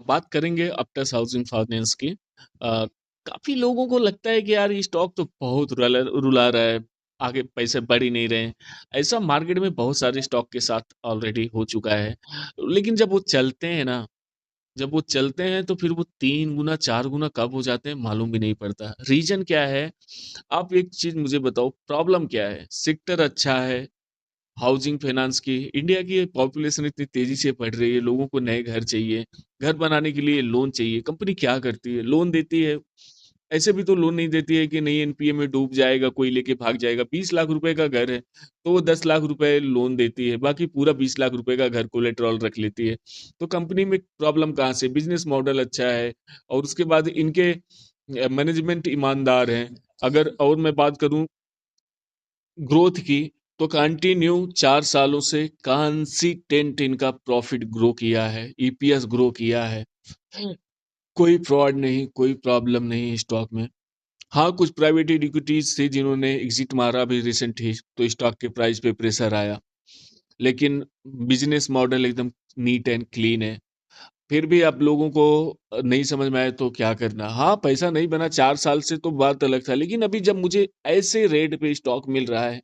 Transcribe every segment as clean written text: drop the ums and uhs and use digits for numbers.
बात करेंगे अप्टस housing finance की। काफ़ी लोगों को लगता है कि यार ये स्टॉक तो बहुत रुला रहा है, आगे पैसे बढ़ ही नहीं रहे हैं। ऐसा मार्केट में बहुत सारे स्टॉक के साथ ऑलरेडी हो चुका है। लेकिन जब वो चलते हैं तो फिर वो 3 गुना 4 गुना कब हो जाते हैं मालूम भी नहीं पड़ता। रीज़न क्या है? आप एक चीज़ मुझे बताओ, प्रॉब्लम क्या है? सेक्टर अच्छा है, हाउसिंग फाइनेंस की, इंडिया की पॉपुलेशन इतनी तेजी से बढ़ रही है, लोगों को नए घर चाहिए, घर बनाने के लिए लोन चाहिए। कंपनी क्या करती है? लोन देती है। ऐसे भी तो लोन नहीं देती है कि नहीं एनपीए में डूब जाएगा, कोई लेके भाग जाएगा। 20 लाख रुपए का घर है, तो वो 10 लाख रुपए लोन देती है, बाकी पूरा 20 लाख रुपए का घर कोलेटरल रख लेती है। तो कंपनी में प्रॉब्लम कहाँ से? बिजनेस मॉडल अच्छा है और उसके बाद इनके मैनेजमेंट ईमानदार हैं। अगर और मैं बात करूं ग्रोथ की, तो कंटिन्यू 4 सालों से कंसिस्टेंट इनका प्रॉफिट ग्रो किया है, ईपीएस ग्रो किया है। कोई फ्रॉड नहीं, कोई प्रॉब्लम नहीं स्टॉक में। हाँ, कुछ प्राइवेट इक्विटीज थे जिन्होंने एग्जिट मारा अभी रिसेंटली, तो स्टॉक के प्राइस पे प्रेशर आया। लेकिन बिजनेस मॉडल एकदम नीट एंड क्लीन है। फिर भी आप लोगों को नहीं समझ में आए तो क्या करना। हाँ, पैसा नहीं बना 4 साल से तो बात अलग था, लेकिन अभी जब मुझे ऐसे रेट पे स्टॉक मिल रहा है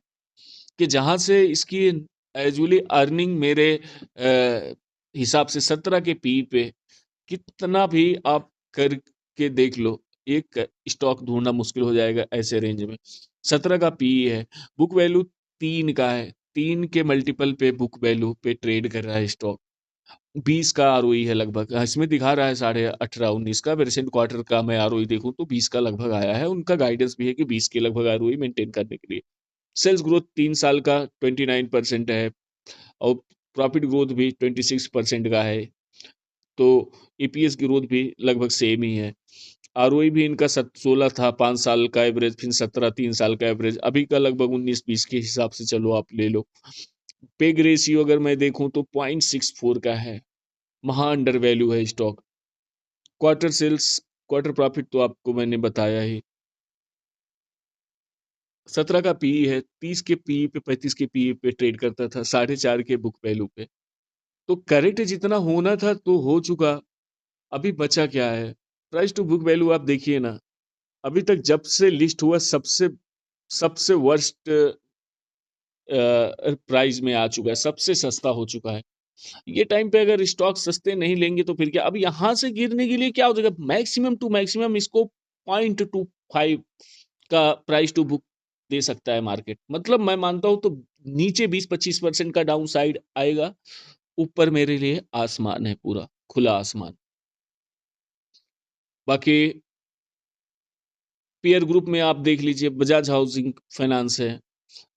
कि जहाँ से इसकी यूजुअली अर्निंग मेरे हिसाब से 17 के पी पे, कितना भी आप करके देख लो, एक स्टॉक ढूंढना मुश्किल हो जाएगा ऐसे रेंज में। 17 का पी है, बुक वैल्यू 3 का है, 3 के मल्टीपल पे बुक वैल्यू पे ट्रेड कर रहा है स्टॉक। 20 का आरओई है लगभग। इसमें दिखा रहा है 18.5 19 का। रिसेंट क्वार्टर का मैं आरओई देखूं तो 20 का लगभग आया है। उनका गाइडेंस भी है कि 20 के लगभग आरओई मेंटेन करने के लिए। सेल्स ग्रोथ 3 साल का 29% है और प्रॉफिट ग्रोथ भी 26% का है। तो ईपीएस की ग्रोथ भी लगभग सेम ही है। आरओई भी इनका 16 था 5 साल का एवरेज, फिर 17 3 साल का एवरेज, अभी का लगभग 19 20 के हिसाब से चलो आप ले लो। पेग रेशियो अगर मैं देखूं तो 0.64 का है, महा अंडर वैल्यू है stock. Quarter sales, quarter profit तो आपको मैंने बताया ही। 17 का पीई है, 30 के पीई पे 35 के पीई पे ट्रेड करता था, 4.5 के बुक वैल्यू पे। तो करेक्ट जितना होना था तो हो चुका। अभी बचा क्या है? प्राइस टू बुक वैल्यू आप देखिए ना, अभी तक जब से लिस्ट हुआ सबसे सबसे वर्स्ट प्राइस में आ चुका है, सबसे सस्ता हो चुका है। ये टाइम पे अगर स्टॉक सस्ते नहीं लेंगे तो फिर क्या? अब यहां से गिरने के लिए क्या हो जाएगा? मैक्सिमम टू मैक्सिमम इसको 0.25 का प्राइस टू बुक दे सकता है मार्केट। मतलब मैं मानता हूं तो नीचे 20-25% का डाउन साइड आएगा, ऊपर मेरे लिए आसमान है, पूरा खुला आसमान। बाकी पीयर ग्रुप में आप देख लीजिए, बजाज हाउसिंग फाइनेंस है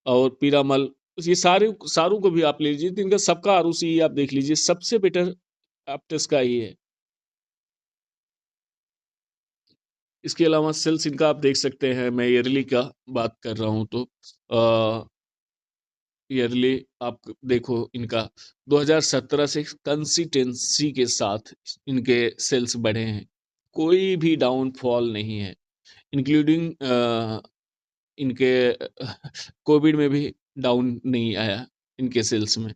और पीरामल, ये सारे सारों को भी आप ले लीजिए, तो इनका सबका आरओसी आप देख लीजिए, सबसे बेटर एप्टस का ही है। इसके अलावा सेल्स इनका आप देख सकते हैं। मैं ईयरली का बात कर रहा हूं तो ईयरली आप देखो इनका 2017 से कंसिस्टेंसी के साथ इनके सेल्स बढ़े हैं, कोई भी डाउनफॉल नहीं है। इंक्लूडिंग इनके कोविड में भी डाउन नहीं आया इनके सेल्स में।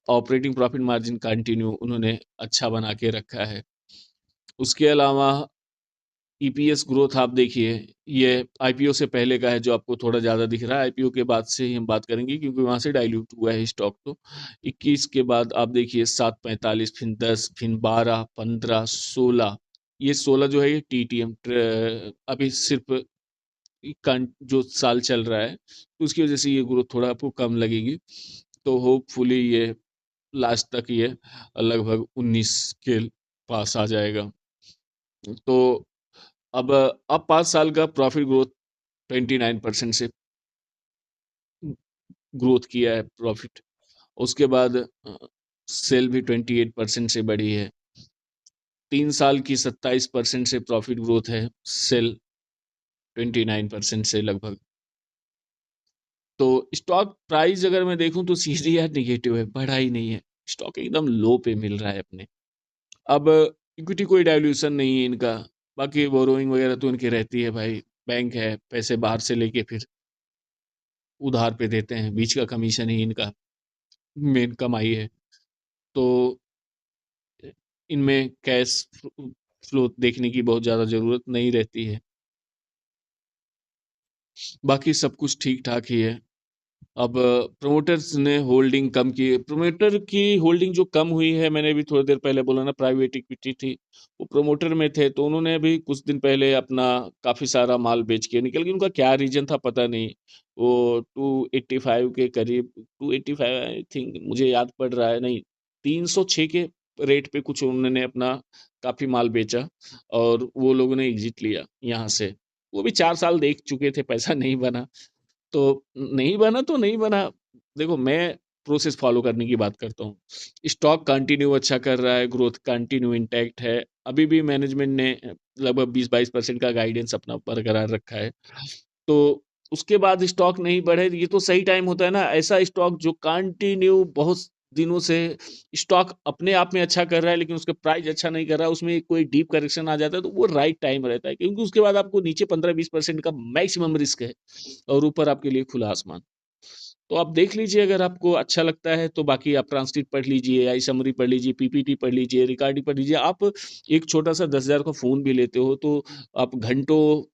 ऑपरेटिंग प्रॉफिट मार्जिन कंटिन्यू उन्होंने अच्छा बना के रखा है। उसके अलावा ईपीएस ग्रोथ आप देखिए, ये आईपीओ से पहले का है जो आपको थोड़ा ज़्यादा दिख रहा है। आईपीओ के बाद से ही हम बात करेंगे क्योंकि वहाँ से डाइल्यूट हुआ है स्टॉक। तो 21 के बाद आप देखिए 7.45, फिर 10, फिर 12, 15, 16। ये 16 जो है ये टीटीएम अभी सिर्फ जो साल चल रहा है, तो उसकी वजह से ये ग्रोथ थोड़ा आपको कम लगेगी। तो होपफुली ये लास्ट तक ये लगभग 19 के पास आ जाएगा। तो अब 5 साल का प्रॉफिट ग्रोथ 29% से ग्रोथ किया है प्रॉफिट। उसके बाद सेल भी 28% से बढ़ी है। 3 साल की 27% से प्रॉफिट ग्रोथ है, सेल 29% से लगभग। तो स्टॉक प्राइस अगर मैं देखूं तो सीजीआर निगेटिव है, बढ़ा ही नहीं है। स्टॉक एकदम लो पे मिल रहा है अपने। अब इक्विटी कोई डाइल्यूशन नहीं है इनका। बाकी बोरोइंग वगैरह तो इनकी रहती है भाई, बैंक है, पैसे बाहर से लेके फिर उधार पे देते हैं, बीच का कमीशन ही इनका मेन कमाई है। तो इनमें कैश फ्लो देखने की बहुत ज़्यादा ज़रूरत नहीं रहती है। बाकी सब कुछ ठीक-ठाक ही है। अब प्रोमोटर्स ने होल्डिंग कम की है। प्रोमोटर की होल्डिंग जो कम हुई है, मैंने अभी थोड़ी देर पहले बोला ना, प्राइवेट इक्विटी थी, वो प्रोमोटर में थे, तो उन्होंने अभी कुछ दिन पहले अपना काफ़ी सारा माल बेच के निकल गए। उनका क्या रीज़न था पता नहीं। वो 285 के करीब, 285 आई थिंक, मुझे याद पड़ रहा है, नहीं, 306 के रेट पे कुछ उन्होंने अपना काफ़ी माल बेचा और वो लोगों ने एग्ज़िट लिया यहाँ से। वो भी 4 साल देख चुके थे, पैसा नहीं बना। तो नहीं बना तो नहीं बना। देखो, मैं प्रोसेस फ़ॉलो करने की बात करता हूँ। स्टॉक कंटिन्यू अच्छा कर रहा है, ग्रोथ कंटिन्यू इंटैक्ट है। अभी भी मैनेजमेंट ने लगभग 20-22% का गाइडेंस अपना बरकरार रखा है। तो उसके बाद स्टॉक नहीं बढ़े, ये तो सही टाइम होता है ना। ऐसा स्टॉक जो कंटिन्यू बहुत दिनों से स्टॉक अपने आप में अच्छा कर रहा है, लेकिन उसका प्राइस अच्छा नहीं कर रहा है, उसमें कोई डीप करेक्शन आ जाता है, तो वो राइट टाइम रहता है, क्योंकि उसके बाद आपको नीचे 15-20% का मैक्सिमम रिस्क है और ऊपर आपके लिए खुला आसमान। तो आप देख लीजिए, अगर आपको अच्छा लगता है तो। बाकी आप ट्रांसक्रिप्ट पढ़ लीजिए, आई समरी पढ़ लीजिए, पीपीटी पढ़ लीजिए, रिकॉर्डिंग पढ़ लीजिए। आप एक छोटा-सा 10,000 का फ़ोन भी लेते हो, तो आप घंटों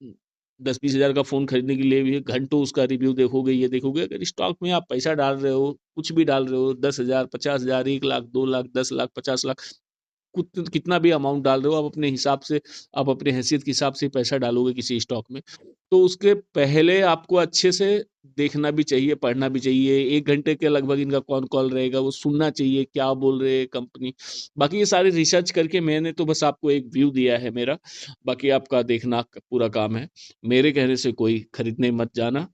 10-20 हज़ार का फ़ोन खरीदने के लिए भी घंटों उसका रिव्यू देखोगे, ये देखोगे। अगर स्टॉक में आप पैसा डाल रहे हो, कुछ भी डाल रहे हो, 10,000, 50,000, 1 लाख, 2 लाख, 10 लाख, 50 लाख, कुत कितना भी अमाउंट डाल रहे हो, आप अपने हिसाब से, आप अपने हैसियत के हिसाब से पैसा डालोगे किसी स्टॉक में, तो उसके पहले आपको अच्छे से देखना भी चाहिए, पढ़ना भी चाहिए। 1 घंटे के लगभग इनका कॉन कॉल रहेगा, वो सुनना चाहिए क्या बोल रहे हैं कंपनी। बाकी ये सारी रिसर्च करके मैंने तो बस आपको एक व्यू दिया है मेरा, बाकी आपका देखना पूरा काम है। मेरे कहने से कोई खरीदने मत जाना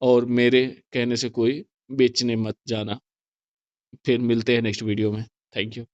और मेरे कहने से कोई बेचने मत जाना। फिर मिलते हैं नेक्स्ट वीडियो में। Thank you.